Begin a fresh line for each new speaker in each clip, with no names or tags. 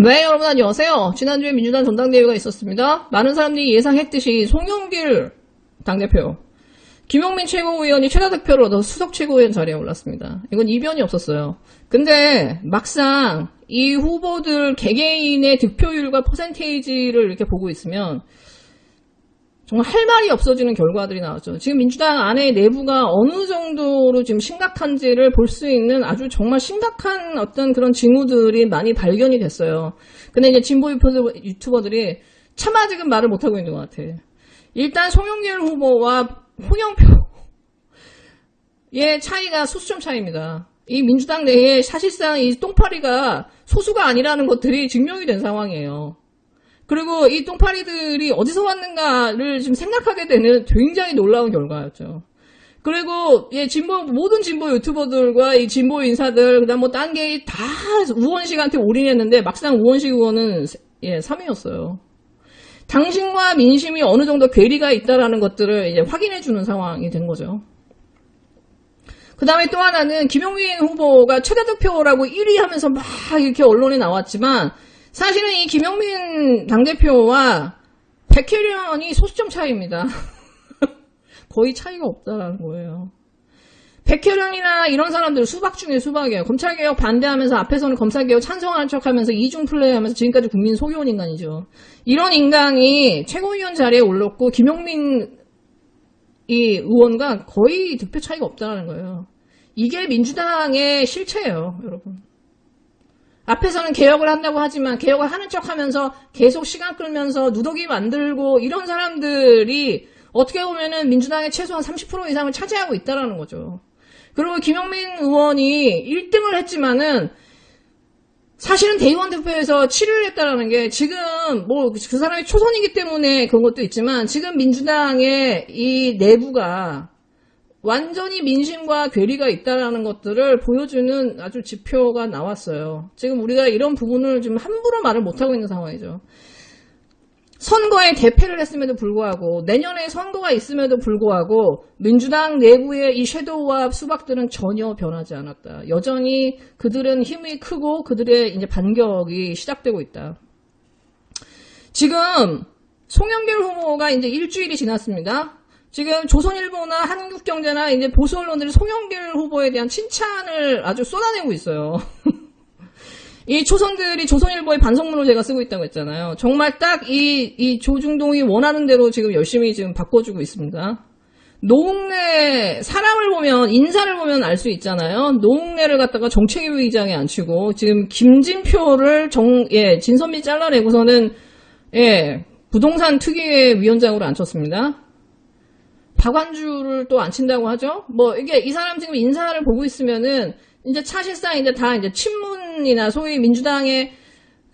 네, 여러분 안녕하세요. 지난주에 민주당 전당대회가 있었습니다. 많은 사람들이 예상했듯이 송영길 당대표, 김용민 최고위원이 최다 득표를 얻어 수석 최고위원 자리에 올랐습니다. 이건 이변이 없었어요. 근데 막상 이 후보들 개개인의 득표율과 퍼센테이지를 이렇게 보고 있으면 정말 할 말이 없어지는 결과들이 나왔죠. 지금 민주당 안에 내부가 어느 정도로 지금 심각한지를 볼 수 있는 아주 정말 심각한 어떤 그런 징후들이 많이 발견이 됐어요. 근데 이제 진보 유튜버들이 차마 지금 말을 못하고 있는 것 같아. 일단 송영길 후보와 홍영표의 차이가 소수점 차이입니다. 이 민주당 내에 사실상 이 똥파리가 소수가 아니라는 것들이 증명이 된 상황이에요. 그리고 이 똥파리들이 어디서 왔는가를 지금 생각하게 되는 굉장히 놀라운 결과였죠. 그리고 모든 진보 유튜버들과 이 진보 인사들, 그다음 뭐 딴 게 다 우원식한테 올인했는데 막상 우원식 의원은 3위였어요. 당신과 민심이 어느 정도 괴리가 있다라는 것들을 이제 확인해주는 상황이 된 거죠. 그 다음에 또 하나는 김용민 후보가 최다 득표라고 1위 하면서 막 이렇게 언론에 나왔지만 사실은 이 김용민 당대표와 백혜련이 소수점 차이입니다. 거의 차이가 없다라는 거예요. 백혜련이나 이런 사람들 수박 중에 수박이에요. 검찰개혁 반대하면서 앞에서는 검찰개혁 찬성하는 척하면서 이중 플레이하면서 지금까지 국민 속여온 인간이죠. 이런 인간이 최고위원 자리에 올랐고 김용민 이 의원과 거의 득표 차이가 없다는 거예요. 이게 민주당의 실체예요, 여러분. 앞에서는 개혁을 한다고 하지만 개혁을 하는 척하면서 계속 시간 끌면서 누더기 만들고 이런 사람들이 어떻게 보면은 민주당의 최소한 30% 이상을 차지하고 있다라는 거죠. 그리고 김용민 의원이 1등을 했지만은 사실은 대의원 대표에서 7위를 했다라는 게 지금 뭐 그 사람이 초선이기 때문에 그런 것도 있지만 지금 민주당의 이 내부가 완전히 민심과 괴리가 있다라는 것들을 보여주는 아주 지표가 나왔어요. 지금 우리가 이런 부분을 좀 함부로 말을 못하고 있는 상황이죠. 선거에 대패를 했음에도 불구하고 내년에 선거가 있음에도 불구하고 민주당 내부의 이 섀도우와 수박들은 전혀 변하지 않았다. 여전히 그들은 힘이 크고 그들의 이제 반격이 시작되고 있다. 지금 송영길 후보가 이제 일주일이 지났습니다. 지금 조선일보나 한국경제나 이제 보수 언론들이 송영길 후보에 대한 칭찬을 아주 쏟아내고 있어요. 이 초선들이 조선일보의 반성문을 제가 쓰고 있다고 했잖아요. 정말 딱 이 조중동이 원하는 대로 지금 열심히 지금 바꿔주고 있습니다. 노웅래, 사람을 보면, 인사를 보면 알 수 있잖아요. 노웅래를 갖다가 정책위의장에 앉히고, 지금 김진표를 진선미 잘라내고서는, 부동산 특위의 위원장으로 앉혔습니다. 박완주를 또 앉힌다고 하죠. 뭐 이게 이 사람 지금 인사를 보고 있으면은 이제 사실상 이제 다 이제 친문이나 소위 민주당의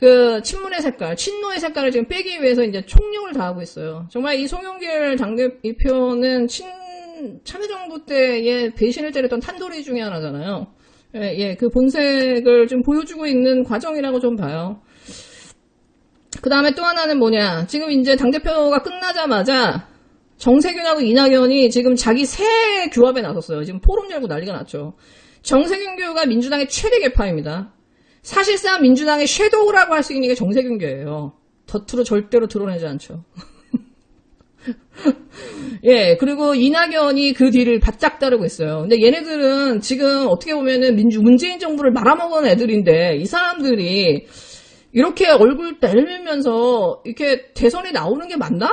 그 친문의 색깔, 친노의 색깔을 지금 빼기 위해서 이제 총력을 다하고 있어요. 정말 이 송영길 당대표는 참여정부 때의 배신을 때렸던 탄도리 중에 하나잖아요. 그 본색을 좀 보여주고 있는 과정이라고 좀 봐요. 그 다음에 또 하나는 뭐냐. 지금 이제 당대표가 끝나자마자 정세균하고 이낙연이 지금 자기 새 규합에 나섰어요. 지금 포럼 열고 난리가 났죠. 정세균 교우가 민주당의 최대 개파입니다. 사실상 민주당의 섀도우라고 할 수 있는 게 정세균 교예요. 겉으로 절대로 드러내지 않죠. 그리고 이낙연이 그 뒤를 바짝 따르고 있어요. 근데 얘네들은 지금 어떻게 보면은 문재인 정부를 말아먹은 애들인데 이 사람들이 이렇게 얼굴 내밀면서 이렇게 대선에 나오는 게 맞나?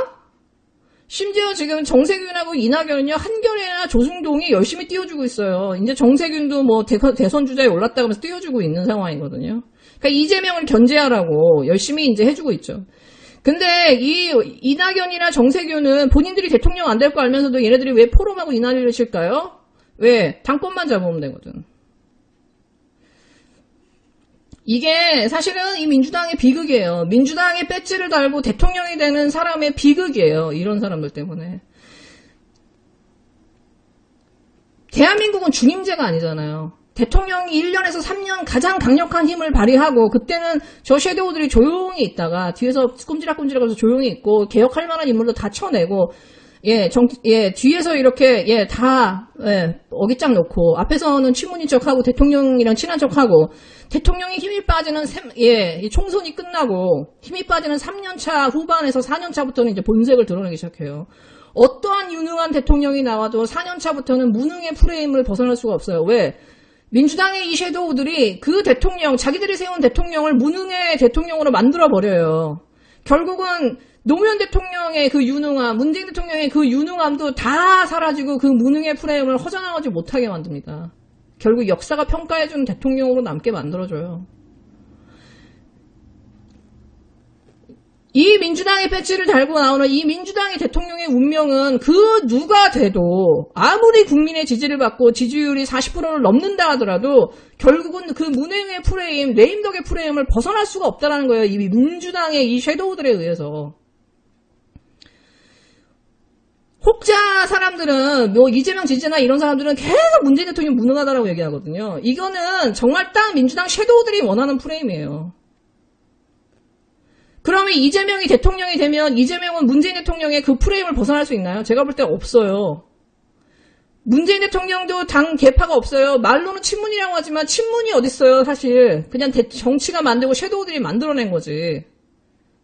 심지어 지금 정세균하고 이낙연은요, 한겨레나 조중동이 열심히 띄워주고 있어요. 이제 정세균도 뭐 대선 주자에 올랐다고 하면서 띄워주고 있는 상황이거든요. 그러니까 이재명을 견제하라고 열심히 이제 해주고 있죠. 근데 이 이낙연이나 정세균은 본인들이 대통령 안 될 거 알면서도 얘네들이 왜 포럼하고 이난리를 칠까요? 왜? 당권만 잡으면 되거든. 이게 사실은 이 민주당의 비극이에요. 민주당의 배지를 달고 대통령이 되는 사람의 비극이에요. 이런 사람들 때문에. 대한민국은 중임제가 아니잖아요. 대통령이 1년에서 3년 가장 강력한 힘을 발휘하고 그때는 저 섀도우들이 조용히 있다가 뒤에서 꼼지락꼼지락해서 조용히 있고 개혁할 만한 인물도 다 쳐내고 뒤에서 이렇게, 어깃장 놓고, 앞에서는 친문인 척하고, 대통령이랑 친한 척하고, 대통령이 힘이 빠지는, 총선이 끝나고, 힘이 빠지는 3년차 후반에서 4년차부터는 이제 본색을 드러내기 시작해요. 어떠한 유능한 대통령이 나와도 4년차부터는 무능의 프레임을 벗어날 수가 없어요. 왜? 민주당의 이 섀도우들이 그 대통령, 자기들이 세운 대통령을 무능의 대통령으로 만들어버려요. 결국은 노무현 대통령의 그 유능함, 문재인 대통령의 그 유능함도 다 사라지고 그 무능의 프레임을 허전하지 못하게 만듭니다. 결국 역사가 평가해주는 대통령으로 남게 만들어줘요. 이 민주당의 배지를 달고 나오는 이 민주당의 대통령의 운명은 그 누가 돼도 아무리 국민의 지지를 받고 지지율이 40%를 넘는다 하더라도 결국은 그 무능의 프레임, 레임덕의 프레임을 벗어날 수가 없다는 거예요. 이 민주당의 이 섀도우들에 의해서. 혹자 사람들은 이재명 지지나 이런 사람들은 계속 문재인 대통령이 무능하다라고 얘기하거든요. 이거는 정말 딱 민주당 섀도우들이 원하는 프레임이에요. 그러면 이재명이 대통령이 되면 이재명은 문재인 대통령의 그 프레임을 벗어날 수 있나요? 제가 볼 때 없어요. 문재인 대통령도 당 계파가 없어요. 말로는 친문이라고 하지만 친문이 어딨어요, 사실. 그냥 정치가 만들고 섀도우들이 만들어낸 거지.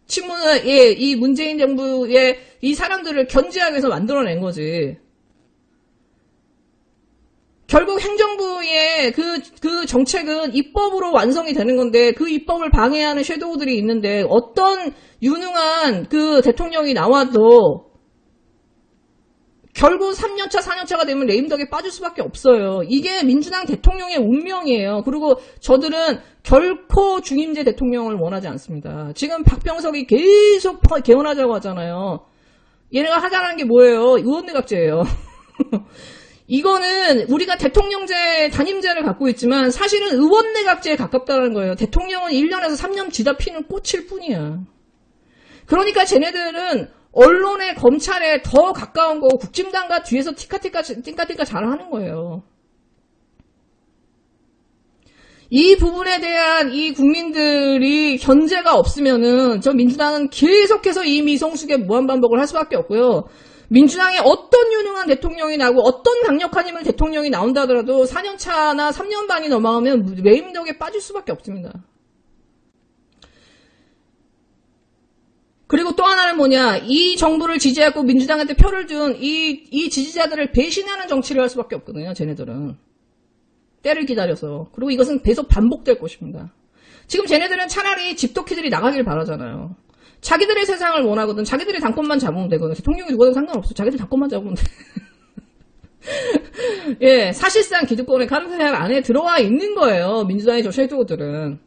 친문은, 이 문재인 정부의 이 사람들을 견제하기 위해서 만들어낸 거지. 결국 행정부의 그 정책은 입법으로 완성이 되는 건데 그 입법을 방해하는 섀도우들이 있는데 어떤 유능한 그 대통령이 나와도 결국 3년차, 4년차가 되면 레임덕에 빠질 수밖에 없어요. 이게 민주당 대통령의 운명이에요. 그리고 저들은 결코 중임제 대통령을 원하지 않습니다. 지금 박병석이 계속 개헌하자고 하잖아요. 얘네가 하자는 게 뭐예요? 의원내각제예요. 이거는 우리가 대통령제, 단임제를 갖고 있지만 사실은 의원내각제에 가깝다는 거예요. 대통령은 1년에서 3년 지다 피는 꽃일 뿐이야. 그러니까 쟤네들은 언론에, 검찰에 더 가까운 거고 국힘당과 뒤에서 띵까띵까 잘하는 거예요. 이 부분에 대한 이 국민들이 견제가 없으면은 저 민주당은 계속해서 이 미성숙의 무한반복을 할 수밖에 없고요. 민주당에 어떤 유능한 대통령이 나고 어떤 강력한 힘을 대통령이 나온다 하더라도 4년차나 3년 반이 넘어가면 레임덕에 빠질 수밖에 없습니다. 그리고 또 하나는 뭐냐, 이 정부를 지지하고 민주당한테 표를 준 이 지지자들을 배신하는 정치를 할 수밖에 없거든요, 쟤네들은. 때를 기다려서. 그리고 이것은 계속 반복될 것입니다. 지금 쟤네들은 차라리 집도끼들이 나가길 바라잖아요. 자기들의 세상을 원하거든. 자기들의 당권만 잡으면 되거든. 대통령이 누구든 상관없어. 자기들 당권만 잡으면 돼. 예, 사실상 기득권의 카르텔 안에 들어와 있는 거예요. 민주당의 저 섀도우들은.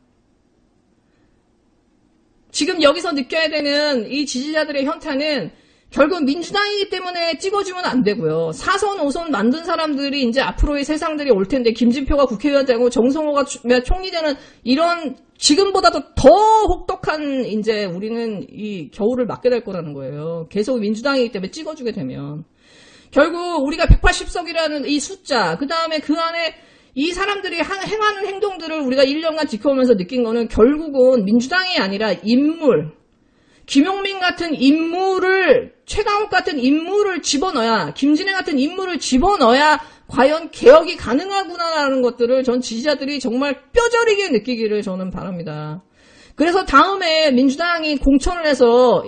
지금 여기서 느껴야 되는 이 지지자들의 현타는 결국 민주당이기 때문에 찍어주면 안 되고요. 4선, 5선 만든 사람들이 이제 앞으로의 세상들이 올 텐데 김진표가 국회의원 되고 정성호가 총리 되는 이런 지금보다도 더 혹독한 이제 우리는 이 겨울을 맞게 될 거라는 거예요. 계속 민주당이기 때문에 찍어주게 되면. 결국 우리가 180석이라는 이 숫자, 그 다음에 그 안에 이 사람들이 행하는 행동들을 우리가 1년간 지켜오면서 느낀 거는 결국은 민주당이 아니라 인물, 김용민 같은 인물을, 최강욱 같은 인물을 집어넣어야, 김진애 같은 인물을 집어넣어야 과연 개혁이 가능하구나라는 것들을 전 지지자들이 정말 뼈저리게 느끼기를 저는 바랍니다. 그래서 다음에 민주당이 공천을 해서,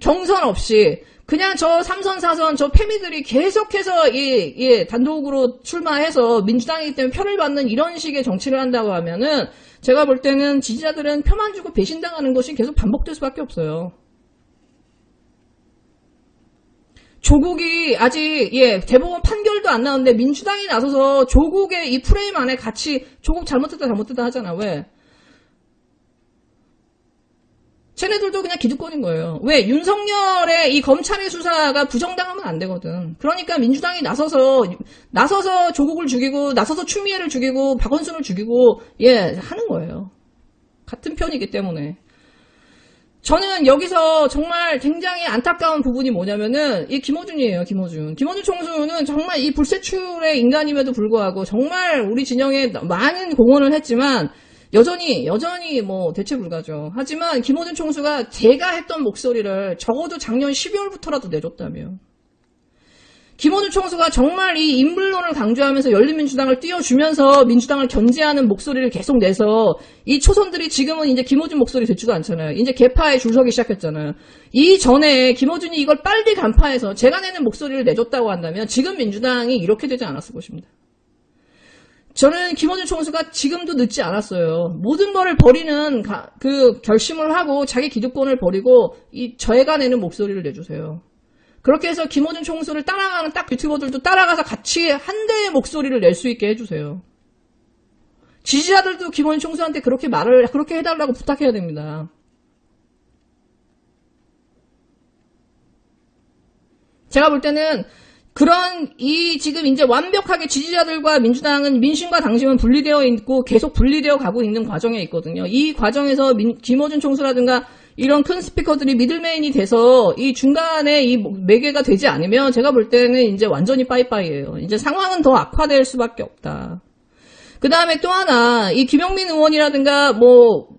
경선 없이, 그냥 저 3선, 4선, 저 패미들이 계속해서, 단독으로 출마해서 민주당이기 때문에 표를 받는 이런 식의 정치를 한다고 하면은, 제가 볼 때는 지지자들은 표만 주고 배신당하는 것이 계속 반복될 수밖에 없어요. 조국이 아직 대법원 판결도 안 나왔는데 민주당이 나서서 조국의 이 프레임 안에 같이 조국 잘못했다 하잖아. 왜? 쟤네들도 그냥 기득권인 거예요. 왜? 윤석열의 이 검찰의 수사가 부정당하면 안 되거든. 그러니까 민주당이 나서서 조국을 죽이고, 나서서 추미애를 죽이고, 박원순을 죽이고, 하는 거예요. 같은 편이기 때문에. 저는 여기서 정말 굉장히 안타까운 부분이 뭐냐면은, 이 김어준이에요, 김어준. 김어준 총수는 정말 이 불세출의 인간임에도 불구하고, 정말 우리 진영에 많은 공헌을 했지만, 여전히 뭐 대체 불가죠. 하지만 김어준 총수가 제가 했던 목소리를 적어도 작년 12월부터라도 내줬다며. 김어준 총수가 정말 이 인물론을 강조하면서 열린민주당을 띄워주면서 민주당을 견제하는 목소리를 계속 내서 이 초선들이 지금은 이제 김어준 목소리 듣지도 않잖아요. 이제 개파에 줄 서기 시작했잖아요. 이전에 김어준이 이걸 빨리 간파해서 제가 내는 목소리를 내줬다고 한다면 지금 민주당이 이렇게 되지 않았을 것입니다. 저는 김어준 총수가 지금도 늦지 않았어요. 모든 거를 버리는 그 결심을 하고 자기 기득권을 버리고 저희가 내는 목소리를 내주세요. 그렇게 해서 김어준 총수를 따라가는 딱 유튜버들도 따라가서 같이 한 대의 목소리를 낼 수 있게 해주세요. 지지자들도 김어준 총수한테 그렇게 해달라고 부탁해야 됩니다. 제가 볼 때는 지금 이제 완벽하게 지지자들과 민주당은 민심과 당심은 분리되어 있고 계속 분리되어 가고 있는 과정에 있거든요. 이 과정에서 김어준 총수라든가 이런 큰 스피커들이 미들맨이 돼서 이 중간에 이 매개가 되지 않으면 제가 볼 때는 이제 완전히 빠이빠이예요. 이제 상황은 더 악화될 수밖에 없다. 그 다음에 또 하나, 이 김용민 의원이라든가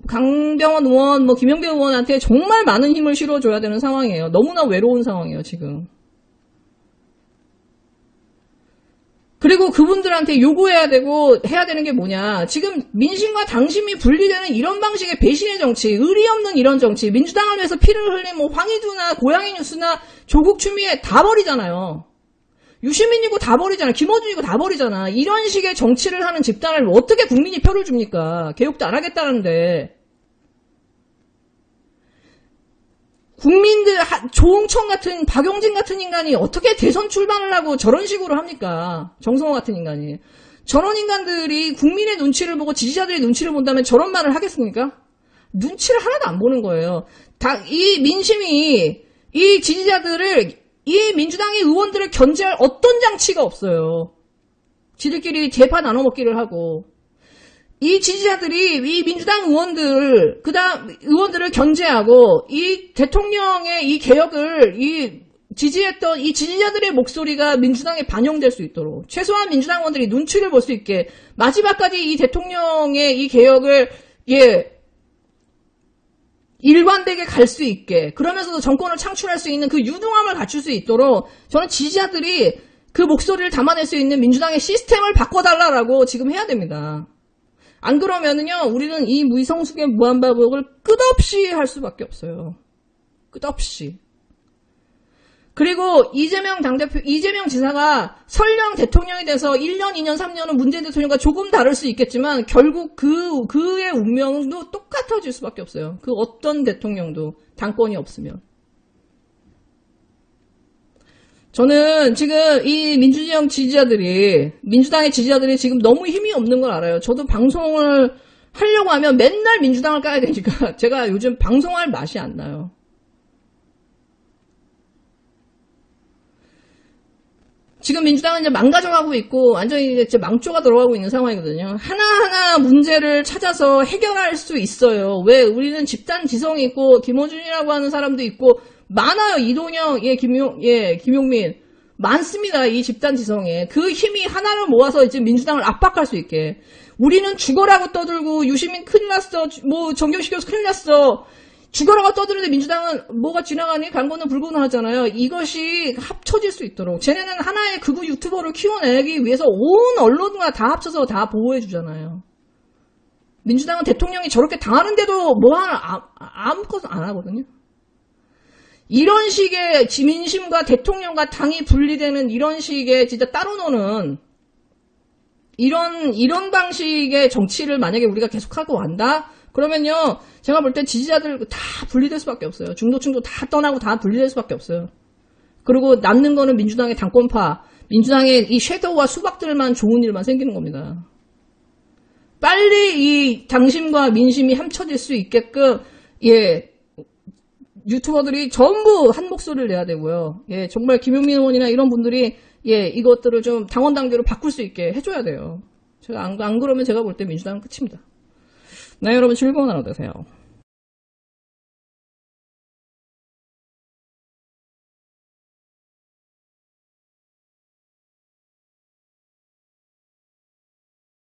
강병원 의원, 김영배 의원한테 정말 많은 힘을 실어줘야 되는 상황이에요. 너무나 외로운 상황이에요, 지금. 그리고 그분들한테 요구해야 되고 해야 되는 게 뭐냐. 지금 민심과 당심이 분리되는 이런 방식의 배신의 정치, 의리 없는 이런 정치, 민주당을 위해서 피를 흘린 황희두나 고양이 뉴스나 조국 추미애 다 버리잖아요. 유시민이고 다 버리잖아. 김어준이고 다 버리잖아. 이런 식의 정치를 하는 집단을 어떻게 국민이 표를 줍니까? 개혁도 안 하겠다는데. 국민들 조홍천 같은 박용진 같은 인간이 어떻게 대선 출마를 하고 저런 식으로 합니까? 정성호 같은 인간이. 저런 인간들이 국민의 눈치를 보고 지지자들의 눈치를 본다면 저런 말을 하겠습니까? 눈치를 하나도 안 보는 거예요. 이 민심이 이 지지자들을 이 민주당의 의원들을 견제할 어떤 장치가 없어요. 지들끼리 대파 나눠 먹기를 하고. 이 지지자들이 이 민주당 의원들을 견제하고 이 대통령의 이 개혁을 지지했던 이 지지자들의 목소리가 민주당에 반영될 수 있도록 최소한 민주당 의원들이 눈치를 볼 수 있게 마지막까지 이 대통령의 이 개혁을 일관되게 갈 수 있게 그러면서도 정권을 창출할 수 있는 그 유능함을 갖출 수 있도록 저는 지지자들이 그 목소리를 담아낼 수 있는 민주당의 시스템을 바꿔달라고 지금 해야 됩니다. 안 그러면은요, 우리는 이 무의성숙의 무한반복을 끝없이 할 수밖에 없어요. 끝없이. 그리고 이재명 지사가 설령 대통령이 돼서 1년, 2년, 3년은 문재인 대통령과 조금 다를 수 있겠지만, 결국 그의 운명도 똑같아질 수밖에 없어요. 그 어떤 대통령도 당권이 없으면. 저는 지금 이 민주당의 지지자들이 지금 너무 힘이 없는 걸 알아요. 저도 방송을 하려고 하면 맨날 민주당을 까야 되니까 제가 요즘 방송할 맛이 안 나요. 지금 민주당은 이제 망가져가고 있고 완전히 이제 망조가 들어가고 있는 상황이거든요. 하나하나 문제를 찾아서 해결할 수 있어요. 왜? 우리는 집단 지성이 있고 김어준이라고 하는 사람도 있고 많아요. 이동영, 김용민. 많습니다. 이 집단 지성에. 그 힘이 하나를 모아서 이제 민주당을 압박할 수 있게. 우리는 죽어라고 떠들고, 유시민 큰일 났어. 정경식 교수 큰일 났어. 죽어라고 떠드는데 민주당은 뭐가 지나가니? 강건은 불건은 하잖아요. 이것이 합쳐질 수 있도록. 쟤네는 하나의 극우 유튜버를 키워내기 위해서 온 언론과 다 합쳐서 다 보호해주잖아요. 민주당은 대통령이 저렇게 당하는데도 아무것도 안 하거든요. 이런 식의 민심과 대통령과 당이 분리되는 이런 식의 진짜 따로 노는 이런 방식의 정치를 만약에 우리가 계속하고 간다? 그러면요, 제가 볼 때 지지자들 다 분리될 수밖에 없어요. 중도층도 다 떠나고 다 분리될 수밖에 없어요. 그리고 남는 거는 민주당의 당권파, 민주당의 이 섀도우와 수박들만 좋은 일만 생기는 겁니다. 빨리 이 당심과 민심이 합쳐질 수 있게끔, 유튜버들이 전부 한 목소리를 내야 되고요. 정말 김용민 의원이나 이런 분들이 이것들을 좀 당원 당규로 바꿀 수 있게 해줘야 돼요. 제가 안 그러면 제가 볼 때 민주당은 끝입니다. 네, 여러분 즐거운 하루 되세요.